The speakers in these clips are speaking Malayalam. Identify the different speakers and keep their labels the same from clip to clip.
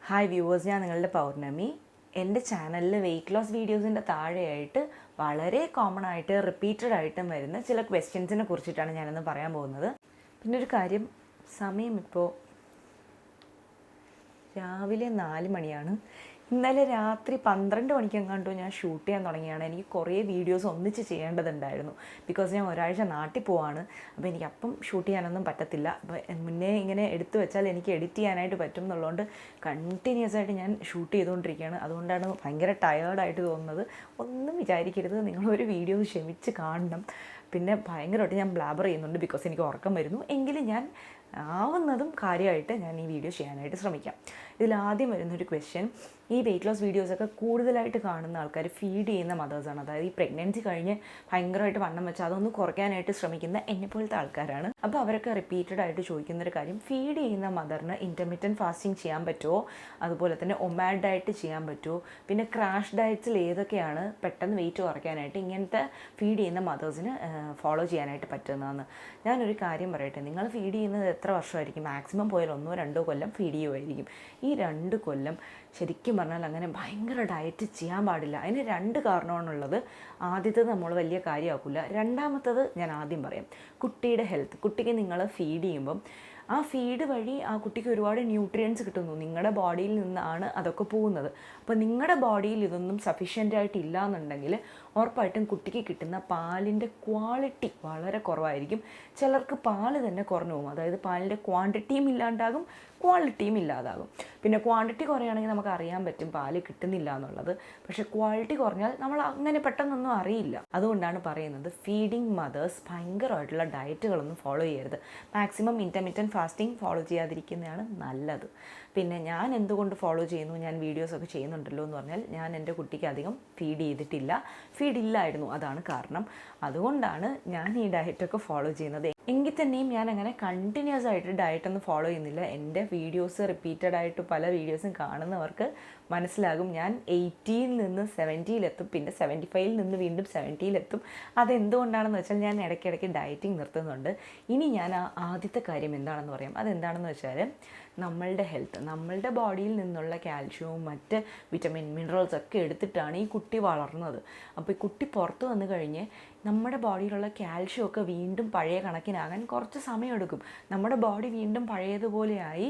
Speaker 1: ഹായ് വ്യൂവേഴ്സ്, ഞാൻ നിങ്ങളുടെ പൗർണമി. എൻ്റെ ചാനലിൽ വെയിറ്റ് ലോസ് വീഡിയോസിൻ്റെ താഴെയായിട്ട് വളരെ കോമൺ ആയിട്ട് റിപ്പീറ്റഡ് ആയിട്ടും വരുന്ന ചില ക്വസ്റ്റ്യൻസിനെ കുറിച്ചിട്ടാണ് ഞാനിന്ന് പറയാൻ പോകുന്നത്. പിന്നെ ഒരു കാര്യം, സമയം ഇപ്പോൾ രാവിലെ 4 മണിയാണ്. ഇന്നലെ രാത്രി 12 മണിക്കെങ്ങാണ്ടോ ഞാൻ ഷൂട്ട് ചെയ്യാൻ തുടങ്ങിയാണ്. എനിക്ക് കുറേ വീഡിയോസ് ഒന്നിച്ച് ചെയ്യേണ്ടതുണ്ടായിരുന്നു. ബിക്കോസ് ഞാൻ ഒരാഴ്ച നാട്ടിൽ പോവാണ്. അപ്പോൾ എനിക്ക് അപ്പം ഷൂട്ട് ചെയ്യാനൊന്നും പറ്റത്തില്ല. അപ്പോൾ മുന്നേ ഇങ്ങനെ എടുത്തു വെച്ചാൽ എനിക്ക് എഡിറ്റ് ചെയ്യാനായിട്ട് പറ്റും എന്നുള്ളതുകൊണ്ട് കണ്ടിന്യൂസ് ആയിട്ട് ഞാൻ ഷൂട്ട് ചെയ്തുകൊണ്ടിരിക്കുകയാണ്. അതുകൊണ്ടാണ് ഭയങ്കര ടയേർഡായിട്ട് തോന്നുന്നത്. ഒന്നും വിചാരിക്കരുത്, നിങ്ങളൊരു വീഡിയോ ക്ഷമിച്ച് കാണണം. പിന്നെ ഭയങ്കരമായിട്ട് ഞാൻ ബ്ലാബർ ചെയ്യുന്നുണ്ട് ബിക്കോസ് എനിക്ക് ഉറക്കം വരുന്നു. എങ്കിലും ഞാൻ ആവുന്നതും കാര്യമായിട്ട് ഞാൻ ഈ വീഡിയോ ചെയ്യാനായിട്ട് ശ്രമിക്കാം. ഇതിലാദ്യം വരുന്നൊരു ക്വസ്റ്റ്യൻ, ഈ വെയിറ്റ് ലോസ് വീഡിയോസൊക്കെ കൂടുതലായിട്ട് കാണുന്ന ആൾക്കാർ ഫീഡ് ചെയ്യുന്ന മദേഴ്സാണ്. അതായത് ഈ പ്രഗ്നൻസി കഴിഞ്ഞ് ഭയങ്കരമായിട്ട് വണ്ണം വെച്ച് അതൊന്ന് കുറയ്ക്കാനായിട്ട് ശ്രമിക്കുന്ന എന്നെപ്പോലത്തെ ആൾക്കാരാണ്. അപ്പോൾ അവരൊക്കെ റിപ്പീറ്റഡ് ആയിട്ട് ചോദിക്കുന്നൊരു കാര്യം, ഫീഡ് ചെയ്യുന്ന മദറിന് ഇൻ്റർമിറ്റൻറ്റ് ഫാസ്റ്റിംഗ് ചെയ്യാൻ പറ്റുമോ, അതുപോലെ തന്നെ ഒമാഡ് ഡയറ്റ് ചെയ്യാൻ പറ്റുമോ, പിന്നെ ക്രാഷ് ഡയറ്റ്സിൽ ഏതൊക്കെയാണ് പെട്ടെന്ന് വെയിറ്റ് കുറയ്ക്കാനായിട്ട് ഇങ്ങനത്തെ ഫീഡ് ചെയ്യുന്ന മദേഴ്സിന് ഫോളോ ചെയ്യാനായിട്ട് പറ്റുന്നതെന്ന്. ഞാനൊരു കാര്യം പറയട്ടെ, നിങ്ങൾ ഫീഡ് ചെയ്യുന്നത് എത്ര വർഷമായിരിക്കും? മാക്സിമം പോയാൽ 1-2 കൊല്ലം ഫീഡ് ചെയ്യുമായിരിക്കും. ഈ 2 കൊല്ലം ശരിക്കും പറഞ്ഞാൽ അങ്ങനെ ഭയങ്കര ഡയറ്റ് ചെയ്യാൻ പാടില്ല. അതിന് 2 കാരണമാണുള്ളത്. ആദ്യത്തേത് നമ്മൾ വലിയ കാര്യമാക്കില്ല. രണ്ടാമത്തത് ഞാൻ ആദ്യം പറയാം, കുട്ടിയുടെ ഹെൽത്ത്. കുട്ടിക്ക് നിങ്ങൾ ഫീഡ് ചെയ്യുമ്പം ആ ഫീഡ് വഴി ആ കുട്ടിക്ക് ഒരുപാട് ന്യൂട്രിയൻസ് കിട്ടുന്നു. നിങ്ങളുടെ ബോഡിയിൽ നിന്നാണ് അതൊക്കെ പോകുന്നത്. അപ്പോൾ നിങ്ങളുടെ ബോഡിയിൽ ഇതൊന്നും സഫീഷ്യൻ്റ് ഇല്ല എന്നുണ്ടെങ്കിൽ ഉറപ്പായിട്ടും കുട്ടിക്ക് കിട്ടുന്ന പാലിൻ്റെ ക്വാളിറ്റി വളരെ കുറവായിരിക്കും. ചിലർക്ക് പാല് തന്നെ കുറഞ്ഞു പോകും. അതായത് പാലിൻ്റെ ക്വാണ്ടിറ്റിയും ഇല്ലാണ്ടാകും, ക്വാളിറ്റിയും ഇല്ലാതാകും. പിന്നെ ക്വാണ്ടിറ്റി കുറയുകയാണെങ്കിൽ നമുക്ക് അറിയാൻ പറ്റും പാല് കിട്ടുന്നില്ല എന്നുള്ളത്. പക്ഷേ ക്വാളിറ്റി കുറഞ്ഞാൽ നമ്മൾ അങ്ങനെ പെട്ടെന്നൊന്നും അറിയില്ല. അതുകൊണ്ടാണ് പറയുന്നത്, ഫീഡിങ് മദേഴ്സ് ഭയങ്കരമായിട്ടുള്ള ഡയറ്റുകളൊന്നും ഫോളോ ചെയ്യരുത്. മാക്സിമം ഇൻ്റർമിറ്റൻറ്റ് ഫാസ്റ്റിംഗ് ഫോളോ ചെയ്യാതിരിക്കുന്നതാണ് നല്ലത്. പിന്നെ ഞാൻ എന്തുകൊണ്ട് ഫോളോ ചെയ്യുന്നു, ഞാൻ വീഡിയോസൊക്കെ ചെയ്യുന്നുണ്ടല്ലോ എന്ന് പറഞ്ഞാൽ, ഞാൻ എൻ്റെ കുട്ടിക്ക് അധികം ഫീഡ് ചെയ്തിട്ടില്ല, ഫീഡില്ലായിരുന്നു. അതാണ് കാരണം. അതുകൊണ്ടാണ് ഞാൻ ഈ ഡയറ്റൊക്കെ ഫോളോ ചെയ്യുന്നത്. എങ്കിൽ തന്നെയും ഞാൻ അങ്ങനെ കണ്ടിന്യൂസ് ആയിട്ട് ഡയറ്റൊന്നും ഫോളോ ചെയ്യുന്നില്ല. എൻ്റെ വീഡിയോസ് റിപ്പീറ്റഡ് ആയിട്ട് പല വീഡിയോസും കാണുന്നവർക്ക് മനസ്സിലാകും, ഞാൻ 80-ൽ നിന്ന് 70-ലെത്തും, പിന്നെ 75-ൽ നിന്ന് വീണ്ടും 70-ലെത്തും. അതെന്തുകൊണ്ടാണെന്ന് വെച്ചാൽ ഞാൻ ഇടയ്ക്കിടയ്ക്ക് ഡയറ്റിങ് നിർത്തുന്നുണ്ട്. ഇനി ഞാൻ ആദ്യത്തെ കാര്യം എന്താണെന്ന് പറയാം. അതെന്താണെന്ന് വെച്ചാൽ, നമ്മളുടെ ഹെൽത്ത്, നമ്മളുടെ ബോഡിയിൽ നിന്നുള്ള കാൽഷ്യവും മറ്റ് വിറ്റമിൻ മിനറൽസ് ഒക്കെ എടുത്തിട്ടാണ് ഈ കുട്ടി വളർന്നത്. അപ്പോൾ ഈ കുട്ടി പുറത്ത് വന്നു കഴിഞ്ഞ് നമ്മുടെ ബോഡിയിലുള്ള കാൽഷ്യമൊക്കെ വീണ്ടും പഴയ കണക്കിനാകാൻ കുറച്ച് സമയമെടുക്കും. നമ്മുടെ ബോഡി വീണ്ടും പഴയതുപോലെയായി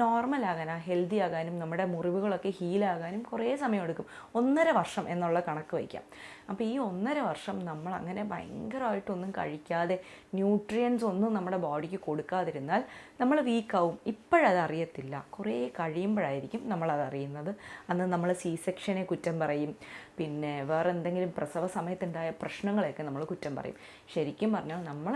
Speaker 1: നോർമലാകാൻ, ഹെൽത്തി ആകാനും നമ്മുടെ മുറിവുകളൊക്കെ ഹീലാകാനും കുറേ സമയമെടുക്കും. 1.5 വർഷം എന്നുള്ള കണക്ക് വയ്ക്കാം. അപ്പോൾ ഈ 1.5 വർഷം നമ്മൾ അങ്ങനെ ഭയങ്കരമായിട്ടൊന്നും കഴിക്കാതെ ന്യൂട്രിയൻസ് ഒന്നും നമ്മുടെ ബോഡിക്ക് കൊടുക്കാതിരുന്നാൽ നമ്മൾ വീക്കാവും. ഇപ്പോഴത് അറിയത്തില്ല, കുറേ കഴിയുമ്പോഴായിരിക്കും നമ്മളതറിയുന്നത്. അന്ന് നമ്മൾ C-സെക്ഷനെ കുറ്റം പറയും, പിന്നെ വേറെ എന്തെങ്കിലും പ്രസവ സമയത്തുണ്ടായ പ്രശ്നങ്ങളെയൊക്കെ നമ്മൾ കുറ്റം പറയും. ശരിക്കും പറഞ്ഞാൽ നമ്മൾ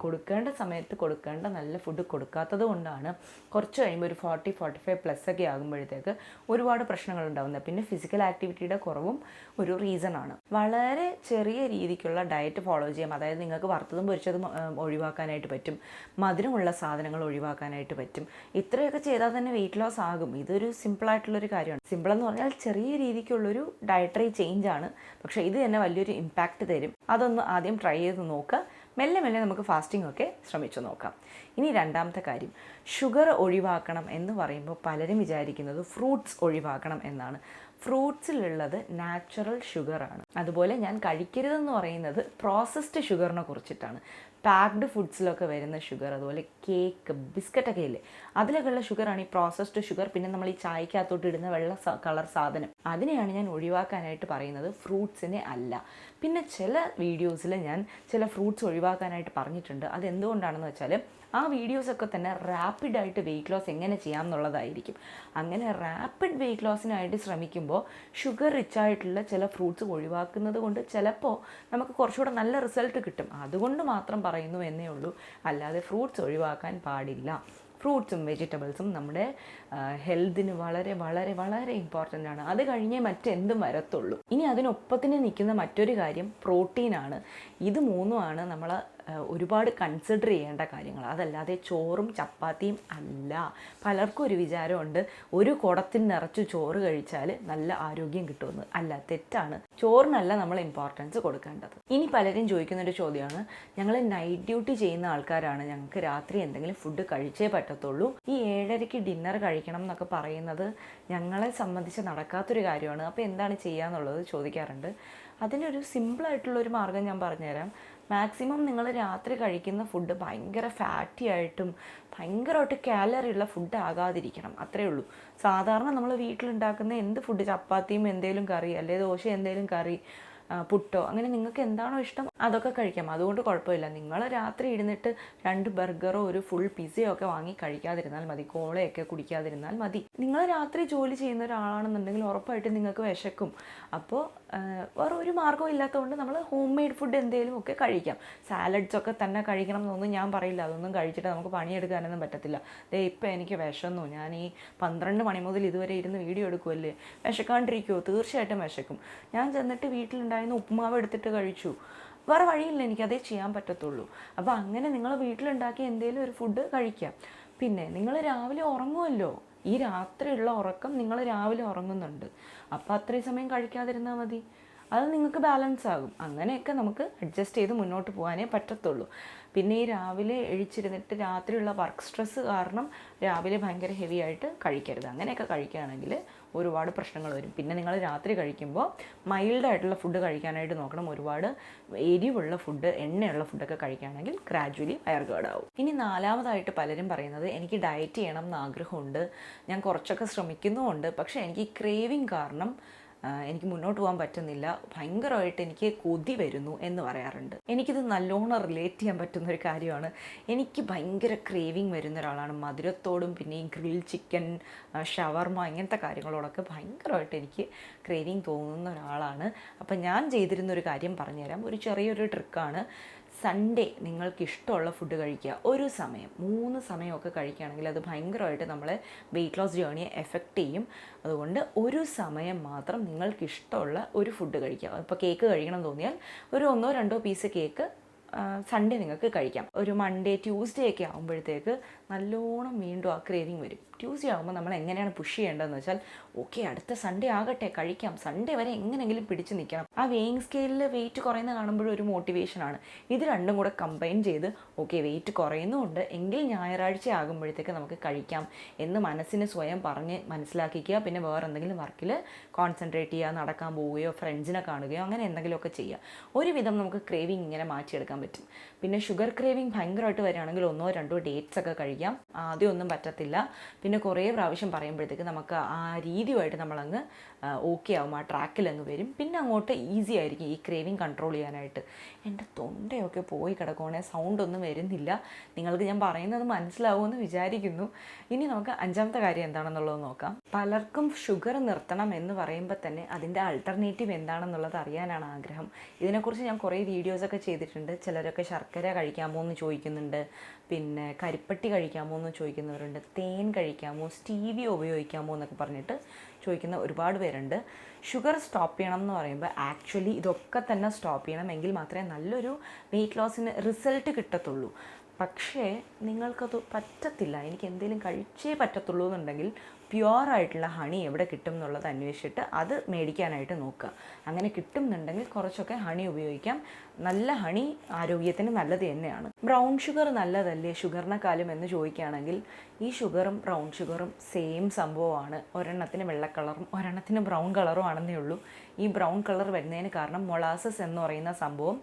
Speaker 1: കൊടുക്കേണ്ട സമയത്ത് കൊടുക്കേണ്ട നല്ല ഫുഡ് കൊടുക്കാത്തത് കൊണ്ടാണ് കുറച്ച് കഴിയുമ്പോൾ ഒരു 40-45+ ഒക്കെ ആകുമ്പോഴത്തേക്ക് ഒരുപാട് പ്രശ്നങ്ങൾ ഉണ്ടാകുന്നത്. പിന്നെ ഫിസിക്കൽ ആക്ടിവിറ്റിയുടെ കുറവും ഒരു റീസണാണ്. വളരെ ചെറിയ രീതിക്കുള്ള ഡയറ്റ് ഫോളോ ചെയ്യാം. അതായത് നിങ്ങൾക്ക് വറുത്തതും പൊരിച്ചതും ഒഴിവാക്കാനായിട്ട് പറ്റും, മധുരമുള്ള സാധനങ്ങൾ ഒഴിവാക്കാനായിട്ട് പറ്റും. ഇത്രയൊക്കെ ചെയ്താൽ തന്നെ വെയിറ്റ് ലോസ് ആകും. ഇതൊരു സിമ്പിളായിട്ടുള്ളൊരു കാര്യമാണ്. സിമ്പിളെന്ന് പറഞ്ഞാൽ ചെറിയ രീതിക്കുള്ളൊരു ഡയറ്ററി ചേഞ്ചാണ്, പക്ഷേ ഇത് തന്നെ വലിയൊരു ഇമ്പാക്റ്റ് തരും. അതൊന്ന് ആദ്യം ട്രൈ ചെയ്ത് നോക്കുക. മെല്ലെ മെല്ലെ നമുക്ക് ഫാസ്റ്റിംഗ് ഒക്കെ ശ്രമിച്ചു നോക്കാം. ഇനി രണ്ടാമത്തെ കാര്യം, ഷുഗർ ഒഴിവാക്കണം എന്ന് പറയുമ്പോൾ പലരും വിചാരിക്കുന്നത് ഫ്രൂട്ട്സ് ഒഴിവാക്കണം എന്നാണ്. ഫ്രൂട്ട്സിലുള്ളത് നാച്ചുറൽ ഷുഗറാണ്. അതുപോലെ ഞാൻ കഴിക്കരുതെന്ന് പറയുന്നത് പ്രോസസ്ഡ് ഷുഗറിനെ കുറിച്ചിട്ടാണ്. പാക്ഡ് ഫുഡ്സിലൊക്കെ വരുന്ന ഷുഗർ, അതുപോലെ കേക്ക്, ബിസ്ക്കറ്റൊക്കെ ഇല്ലേ, അതിലൊക്കെയുള്ള ഷുഗറാണ് ഈ പ്രോസസ്ഡ് ഷുഗർ. പിന്നെ നമ്മൾ ഈ ചായക്കകത്തോട്ട് ഇടുന്ന വെള്ള കളർ സാധനം, അതിനെയാണ് ഞാൻ ഒഴിവാക്കാനായിട്ട് പറയുന്നത്, ഫ്രൂട്ട്സിനെ അല്ല. പിന്നെ ചില വീഡിയോസിൽ ഞാൻ ചില ഫ്രൂട്ട്സ് ഒഴിവാക്കാനായിട്ട് പറഞ്ഞിട്ടുണ്ട്. അതെന്തുകൊണ്ടാണെന്ന് വെച്ചാൽ, ആ വീഡിയോസൊക്കെ തന്നെ റാപ്പിഡായിട്ട് വെയിറ്റ് ലോസ് എങ്ങനെ ചെയ്യാം എന്നുള്ളതായിരിക്കും. അങ്ങനെ റാപ്പിഡ് വെയിറ്റ് ലോസിനായിട്ട് ശ്രമിക്കുമ്പോൾ ഷുഗർ റിച്ച് ആയിട്ടുള്ള ചില ഫ്രൂട്ട്സ് ഒഴിവാക്കുന്നത് കൊണ്ട് ചിലപ്പോൾ നമുക്ക് കുറച്ചുകൂടെ നല്ല റിസൾട്ട് കിട്ടും. അതുകൊണ്ട് മാത്രം പറയുന്നു എന്നേ ഉള്ളൂ. അല്ലാതെ ഫ്രൂട്ട്സ് ഒഴിവാക്കാൻ പാടില്ല. ഫ്രൂട്ട്സും വെജിറ്റബിൾസും നമ്മുടെ ഹെൽത്തിന് വളരെ വളരെ വളരെ ഇമ്പോർട്ടൻ്റ് ആണ്. അത് കഴിഞ്ഞേ മറ്റെന്തും വരത്തുള്ളൂ. ഇനി അതിനൊപ്പത്തിന് നിൽക്കുന്ന മറ്റൊരു കാര്യം പ്രോട്ടീനാണ്. ഇത് മൂന്നുമാണ് നമ്മൾ ഒരുപാട് കൺസിഡർ ചെയ്യേണ്ട കാര്യങ്ങൾ. അതല്ലാതെ ചോറും ചപ്പാത്തിയും അല്ല. പലർക്കും ഒരു വിചാരമുണ്ട്, ഒരു കുടത്തിൽ നിറച്ച് ചോറ് കഴിച്ചാൽ നല്ല ആരോഗ്യം കിട്ടുമെന്ന്. അല്ല, തെറ്റാണ്. ചോറിനല്ല നമ്മൾ ഇമ്പോർട്ടൻസ് കൊടുക്കേണ്ടത്. ഇനി പലരും ചോദിക്കുന്നൊരു ചോദ്യമാണ്, ഞങ്ങൾ നൈറ്റ് ഡ്യൂട്ടി ചെയ്യുന്ന ആൾക്കാരാണ്, ഞങ്ങൾക്ക് രാത്രി എന്തെങ്കിലും ഫുഡ് കഴിച്ചേ പറ്റത്തുള്ളൂ, ഈ 7:30-ക്ക് ഡിന്നർ കഴിക്കാൻ കഴിക്കണം എന്നൊക്കെ പറയുന്നത് ഞങ്ങളെ സംബന്ധിച്ച് നടക്കാത്തൊരു കാര്യമാണ്. അപ്പോൾ എന്താണ് ചെയ്യുക എന്നുള്ളത് ചോദിക്കാറുണ്ട്. അതിനൊരു സിമ്പിളായിട്ടുള്ളൊരു മാർഗ്ഗം ഞാൻ പറഞ്ഞുതരാം. മാക്സിമം നിങ്ങൾ രാത്രി കഴിക്കുന്ന ഫുഡ് ഭയങ്കര ഫാറ്റി ആയിട്ടും ഭയങ്കരമായിട്ട് കാലറി ഉള്ള ഫുഡ് ആകാതിരിക്കണം, അത്രയേ ഉള്ളൂ. സാധാരണ നമ്മൾ വീട്ടിലുണ്ടാക്കുന്ന എന്ത് ഫുഡ്, ചപ്പാത്തിയും എന്തെങ്കിലും കറി, അല്ലെങ്കിൽ ദോശ എന്തെങ്കിലും കറി, പുട്ടോ, അങ്ങനെ നിങ്ങൾക്ക് എന്താണോ ഇഷ്ടം അതൊക്കെ കഴിക്കാം. അതുകൊണ്ട് കുഴപ്പമില്ല. നിങ്ങൾ രാത്രി ഇരുന്നിട്ട് 2 ബർഗറോ ഒരു ഫുൾ പിസയോ ഒക്കെ വാങ്ങി കഴിക്കാതിരുന്നാൽ മതി, കോളയൊക്കെ കുടിക്കാതിരുന്നാൽ മതി. നിങ്ങൾ രാത്രി ജോലി ചെയ്യുന്ന ഒരാളാണെന്നുണ്ടെങ്കിൽ ഉറപ്പായിട്ടും നിങ്ങൾക്ക് വിശക്കും. അപ്പോൾ വേറെ ഒരു മാർഗ്ഗവും ഇല്ലാത്തതുകൊണ്ട് നമ്മൾ ഹോം മെയ്ഡ് ഫുഡ് എന്തെങ്കിലും ഒക്കെ കഴിക്കാം. സാലഡ്സ് ഒക്കെ തന്നെ കഴിക്കണം എന്നൊന്നും ഞാൻ പറയില്ല. അതൊന്നും കഴിച്ചിട്ട് നമുക്ക് പണിയെടുക്കാനൊന്നും പറ്റത്തില്ല. ഇപ്പം എനിക്ക് വിശന്നു, ഞാൻ ഈ 12 മണി മുതൽ ഇതുവരെ ഇരുന്ന് വീഡിയോ എടുക്കുമല്ലേ, വിശക്കാണ്ടിരിക്കുമോ? തീർച്ചയായിട്ടും വിശക്കും. ഞാൻ ചെന്നിട്ട് വീട്ടിലുണ്ടായിരുന്ന ഉപ്പുമാവ് എടുത്തിട്ട് കഴിച്ചു, വേറെ വഴിയില്ല, എനിക്കതേ ചെയ്യാൻ പറ്റത്തുള്ളൂ. അപ്പോൾ അങ്ങനെ നിങ്ങൾ വീട്ടിലുണ്ടാക്കിയ എന്തെങ്കിലും ഒരു ഫുഡ് കഴിക്കാം. പിന്നെ നിങ്ങൾ രാവിലെ ഉറങ്ങുമല്ലോ, ഈ രാത്രിയുള്ള ഉറക്കം നിങ്ങൾ രാവിലെ ഉറങ്ങുന്നുണ്ട്, അപ്പോൾ അത്രയും സമയം കഴിക്കാതിരുന്നാൽ മതി. അത് നിങ്ങൾക്ക് ബാലൻസ് ആകും. അങ്ങനെയൊക്കെ നമുക്ക് അഡ്ജസ്റ്റ് ചെയ്ത് മുന്നോട്ട് പോകാനേ പറ്റത്തുള്ളൂ. പിന്നെ ഈ രാവിലെ എഴിച്ചിരുന്നിട്ട് രാത്രിയുള്ള വർക്ക് സ്ട്രെസ്സ് കാരണം രാവിലെ ഭയങ്കര ഹെവി ആയിട്ട് കഴിക്കരുത്. അങ്ങനെയൊക്കെ കഴിക്കുകയാണെങ്കിൽ ഒരുപാട് പ്രശ്നങ്ങൾ വരും. പിന്നെ നിങ്ങൾ രാത്രി കഴിക്കുമ്പോൾ മൈൽഡായിട്ടുള്ള ഫുഡ് കഴിക്കാനായിട്ട് നോക്കണം. ഒരുപാട് എരിവുള്ള ഫുഡ്, എണ്ണയുള്ള ഫുഡൊക്കെ കഴിക്കുകയാണെങ്കിൽ ഗ്രാജുവലി വയർ കേടാവും. ഇനി 4മതായിട്ട് പലരും പറയുന്നത്, എനിക്ക് ഡയറ്റ് ചെയ്യണം എന്ന് ആഗ്രഹമുണ്ട്, ഞാൻ കുറച്ചൊക്കെ ശ്രമിക്കുന്നുമുണ്ട്, പക്ഷേ എനിക്ക് ക്രേവിങ് കാരണം എനിക്ക് മുന്നോട്ട് പോകാൻ പറ്റുന്നില്ല, ഭയങ്കരമായിട്ട് എനിക്ക് കൊതി വരുന്നു എന്ന് പറയാറുണ്ട്. എനിക്കിത് നല്ലോണം റിലേറ്റ് ചെയ്യാൻ പറ്റുന്നൊരു കാര്യമാണ്. എനിക്ക് ഭയങ്കര ക്രേവിങ് വരുന്ന ഒരാളാണ്. മധുരത്തോടും പിന്നെ ഈ ഗ്രിൽ ചിക്കൻ, ഷവർമ, ഇങ്ങനത്തെ കാര്യങ്ങളോടൊക്കെ ഭയങ്കരമായിട്ട് എനിക്ക് ക്രേവിങ് തോന്നുന്ന ഒരാളാണ്. അപ്പം ഞാൻ ചെയ്തിരുന്നൊരു കാര്യം പറഞ്ഞുതരാം. ഒരു ചെറിയൊരു ട്രിക്കാണ്. സൺഡേ നിങ്ങൾക്ക് ഇഷ്ടമുള്ള ഫുഡ് കഴിക്കുക. ഒരു സമയം, 3 സമയമൊക്കെ കഴിക്കുകയാണെങ്കിൽ അത് ഭയങ്കരമായിട്ട് നമ്മളെ വെയിറ്റ് ലോസ് ജേർണിയെ എഫക്റ്റ് ചെയ്യും. അതുകൊണ്ട് ഒരു സമയം മാത്രം നിങ്ങൾക്ക് ഇഷ്ടമുള്ള ഒരു ഫുഡ് കഴിക്കുക. ഇപ്പോൾ കേക്ക് കഴിക്കണം തോന്നിയാൽ ഒരു 1-2 പീസ് കേക്ക് സൺഡേ നിങ്ങൾക്ക് കഴിക്കാം. ഒരു മൺഡേ, ട്യൂസ്ഡേ ഒക്കെ ആകുമ്പോഴത്തേക്ക് നല്ലോണം വീണ്ടും ആ ക്രേവിങ് വരും. ട്യൂസ്ഡേ ആകുമ്പോൾ നമ്മൾ എങ്ങനെയാണ് പുഷ് ചെയ്യേണ്ടതെന്ന് വെച്ചാൽ, ഓക്കെ അടുത്ത സൺഡേ ആകട്ടെ കഴിക്കാം, സൺഡേ വരെ എങ്ങനെയെങ്കിലും പിടിച്ച് നിൽക്കണം. ആ വെയിങ് സ്കെയിലിൽ വെയിറ്റ് കുറയുന്ന കാണുമ്പോഴും ഒരു മോട്ടിവേഷനാണ്. ഇത് രണ്ടും കൂടെ കമ്പൈൻ ചെയ്ത് ഓക്കെ വെയിറ്റ് കുറയുന്നുമുണ്ട് എങ്കിൽ ഞായറാഴ്ച ആകുമ്പോഴത്തേക്ക് നമുക്ക് കഴിക്കാം എന്ന് മനസ്സിന് സ്വയം പറഞ്ഞ് മനസ്സിലാക്കിക്കുക. പിന്നെ വേറെ എന്തെങ്കിലും വർക്കിൽ കോൺസെൻട്രേറ്റ് ചെയ്യുക, നടക്കാൻ പോവുകയോ ഫ്രണ്ട്സിനെ കാണുകയോ അങ്ങനെ എന്തെങ്കിലുമൊക്കെ ചെയ്യുക. ഒരുവിധം നമുക്ക് ക്രേവിങ് ഇങ്ങനെ മാറ്റിയെടുക്കാൻ പറ്റും. പിന്നെ ഷുഗർ ക്രേവിങ് ഭയങ്കരമായിട്ട് വരികയാണെങ്കിൽ 1-2 ഡേറ്റ്സ് ഒക്കെ കഴിക്കാം. ആദ്യം ഒന്നും പറ്റത്തില്ല, പിന്നെ കുറേ പ്രാവശ്യം പറയുമ്പോഴത്തേക്ക് നമുക്ക് ആ രീതിയുമായിട്ട് നമ്മളങ്ങ് ഓക്കെ ആവും, ആ ട്രാക്കിലങ്ങ് വരും. പിന്നെ അങ്ങോട്ട് ഈസി ആയിരിക്കും ഈ ക്രേവിങ് കൺട്രോൾ ചെയ്യാനായിട്ട്. എൻ്റെ തൊണ്ടയൊക്കെ പോയി കിടക്കുവാണേ, സൗണ്ടൊന്നും വരുന്നില്ല. നിങ്ങൾക്ക് ഞാൻ പറയുന്നത് മനസ്സിലാവുമെന്ന് വിചാരിക്കുന്നു. ഇനി നമുക്ക് 5മത്തെ കാര്യം എന്താണെന്നുള്ളത് നോക്കാം. പലർക്കും ഷുഗർ നിർത്തണം എന്ന് പറയുമ്പോൾ തന്നെ അതിൻ്റെ ആൾട്ടർനേറ്റീവ് എന്താണെന്നുള്ളത് അറിയാനാണ് ആഗ്രഹം. ഇതിനെക്കുറിച്ച് ഞാൻ കുറേ വീഡിയോസൊക്കെ ചെയ്തിട്ടുണ്ട്. ചിലരൊക്കെ ശർക്കര കഴിക്കാമോ എന്ന് ചോദിക്കുന്നുണ്ട്, പിന്നെ കരിപ്പട്ടി കഴിക്കാമോ എന്ന് ചോദിക്കുന്നവരുണ്ട്, തേൻ കഴിക്കാമോ, സ്റ്റീവിയ ഉപയോഗിക്കാമോ എന്നൊക്കെ പറഞ്ഞിട്ട് ചോദിക്കുന്ന ഒരുപാട് പേരുണ്ട്. ഷുഗർ സ്റ്റോപ്പ് ചെയ്യണം എന്ന് പറയുമ്പോൾ ആക്ച്വലി ഇതൊക്കെ തന്നെ സ്റ്റോപ്പ് ചെയ്യണം, എങ്കിൽ മാത്രമേ നല്ലൊരു വെയിറ്റ് ലോസിന് റിസൾട്ട് കിട്ടത്തുള്ളൂ. പക്ഷേ നിങ്ങൾക്കത് പറ്റത്തില്ല, എനിക്ക് എന്തെങ്കിലും കഴിച്ചേ പറ്റത്തുള്ളൂ എന്നുണ്ടെങ്കിൽ പ്യുവറായിട്ടുള്ള ഹണി എവിടെ കിട്ടും എന്നുള്ളത് അന്വേഷിച്ചിട്ട് അത് മേടിക്കാനായിട്ട് നോക്കുക. അങ്ങനെ കിട്ടുന്നുണ്ടെങ്കിൽ കുറച്ചൊക്കെ ഹണി ഉപയോഗിക്കാം. നല്ല ഹണി ആരോഗ്യത്തിന് നല്ലത് തന്നെയാണ്. ബ്രൗൺ ഷുഗർ നല്ലതല്ലേ ഷുഗറിനെക്കാളും എന്ന് ചോദിക്കുകയാണെങ്കിൽ ഈ ഷുഗറും ബ്രൗൺ ഷുഗറും സെയിം സംഭവമാണ്. ഒരെണ്ണത്തിന് വെള്ള കളറും ഒരെണ്ണത്തിന് ബ്രൗൺ കളറും ആണെന്നേ ഉള്ളൂ. ഈ ബ്രൗൺ കളർ വരുന്നതിന് കാരണം മൊളാസസ് എന്ന് പറയുന്ന സംഭവം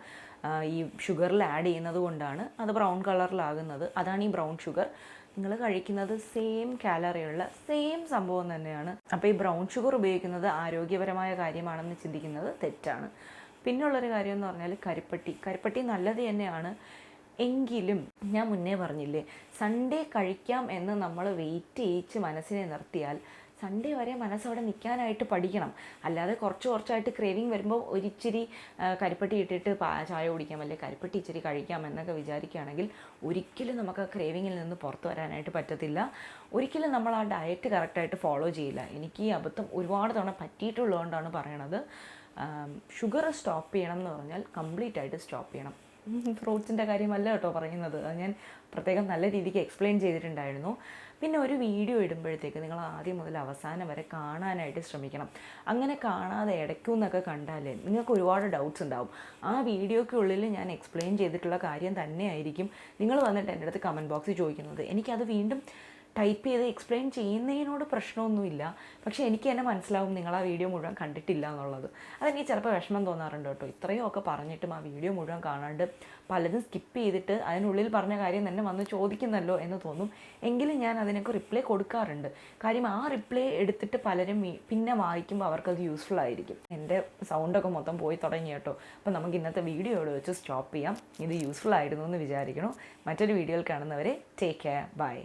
Speaker 1: ഈ ഷുഗറിൽ ആഡ് ചെയ്യുന്നത് കൊണ്ടാണ് അത് ബ്രൗൺ കളറിലാകുന്നത്. അതാണ് ഈ ബ്രൗൺ ഷുഗർ. നിങ്ങൾ കഴിക്കുന്നത് സെയിം കാലറിയുള്ള സെയിം സംഭവം തന്നെയാണ്. അപ്പോൾ ഈ ബ്രൗൺ ഷുഗർ ഉപയോഗിക്കുന്നത് ആരോഗ്യപരമായ കാര്യമാണെന്ന് ചിന്തിക്കുന്നത് തെറ്റാണ്. പിന്നുള്ളൊരു കാര്യം എന്ന് പറഞ്ഞാൽ കരിപ്പട്ടി നല്ലത് തന്നെയാണ്. എങ്കിലും ഞാൻ മുന്നേ പറഞ്ഞില്ലേ, സൺഡേ കഴിക്കാം എന്ന് നമ്മൾ വെയിറ്റ് ചെയ്യിച്ച് മനസ്സിനെ നിർത്തിയാൽ സൺഡേ വരെ മനസ്സവിടെ നിൽക്കാനായിട്ട് പഠിക്കണം. അല്ലാതെ കുറച്ചായിട്ട് ക്രേവിങ് വരുമ്പോൾ ഒരിച്ചിരി കരിപ്പട്ടി ഇട്ടിട്ട് ചായ കുടിക്കാം, അല്ലെങ്കിൽ കരിപ്പട്ടി ഇച്ചിരി കഴിക്കാം എന്നൊക്കെ വിചാരിക്കുകയാണെങ്കിൽ ഒരിക്കലും നമുക്ക് ആ ക്രേവിങ്ങിൽ നിന്ന് പുറത്തു വരാനായിട്ട് പറ്റത്തില്ല. ഒരിക്കലും നമ്മൾ ആ ഡയറ്റ് കറക്റ്റായിട്ട് ഫോളോ ചെയ്യില്ല. എനിക്ക് ഈ അബദ്ധം ഒരുപാട് തവണ പറ്റിയിട്ടുള്ളതുകൊണ്ടാണ് പറയണത്. ഷുഗർ സ്റ്റോപ്പ് ചെയ്യണം എന്ന് പറഞ്ഞാൽ കംപ്ലീറ്റ് ആയിട്ട് സ്റ്റോപ്പ് ചെയ്യണം. ഫ്രൂട്ട്സിൻ്റെ കാര്യമല്ല കേട്ടോ പറയുന്നത്, അത് ഞാൻ പ്രത്യേകം നല്ല രീതിക്ക് എക്സ്പ്ലെയിൻ ചെയ്തിട്ടുണ്ടായിരുന്നു. പിന്നെ ഒരു വീഡിയോ ഇടുമ്പോഴത്തേക്ക് നിങ്ങൾ ആദ്യം മുതൽ അവസാനം വരെ കാണാനായിട്ട് ശ്രമിക്കണം. അങ്ങനെ കാണാതെ ഇടയ്ക്കുന്നൊക്കെ കണ്ടാൽ നിങ്ങൾക്ക് ഒരുപാട് ഡൗട്ട്സ് ഉണ്ടാവും. ആ വീഡിയോയ്ക്കുള്ളിൽ ഞാൻ എക്സ്പ്ലെയിൻ ചെയ്തിട്ടുള്ള കാര്യം തന്നെയായിരിക്കും നിങ്ങൾ വന്നിട്ട് എൻ്റെ അടുത്ത് കമൻറ്റ് ബോക്സിൽ ചോദിക്കുന്നത്. എനിക്കത് വീണ്ടും ടൈപ്പ് ചെയ്ത് എക്സ്പ്ലെയിൻ ചെയ്യുന്നതിനോട് പ്രശ്നമൊന്നുമില്ല. പക്ഷേ എനിക്ക് തന്നെ മനസ്സിലാവും നിങ്ങൾ ആ വീഡിയോ മുഴുവൻ കണ്ടിട്ടില്ല എന്നുള്ളത്. അതെനിക്ക് ചിലപ്പോൾ വിഷമം തോന്നാറുണ്ട് കേട്ടോ. ഇത്രയും ഒക്കെ പറഞ്ഞിട്ടും ആ വീഡിയോ മുഴുവൻ കാണാണ്ട് പലതും സ്കിപ്പ് ചെയ്തിട്ട് അതിനുള്ളിൽ പറഞ്ഞ കാര്യം തന്നെ വന്ന് ചോദിക്കുന്നല്ലോ എന്ന് തോന്നും. എങ്കിലും ഞാൻ അതിനൊക്കെ റിപ്ലൈ കൊടുക്കാറുണ്ട്. കാര്യം ആ റിപ്ലൈ എടുത്തിട്ട് പലരും പിന്നെ വായിക്കുമ്പോൾ അവർക്കത് യൂസ്ഫുൾ ആയിരിക്കും. എൻ്റെ സൗണ്ടൊക്കെ മൊത്തം പോയി തുടങ്ങി കേട്ടോ. അപ്പോൾ നമുക്ക് ഇന്നത്തെ വീഡിയോ ഇവിടെ വെച്ച് സ്റ്റോപ്പ് ചെയ്യാം. ഇത് യൂസ്ഫുൾ ആയിരുന്നു എന്ന് വിചാരിക്കണം. മറ്റൊരു വീഡിയോയിൽ കാണുന്നവരെ ടേക്ക് കെയർ, ബൈ.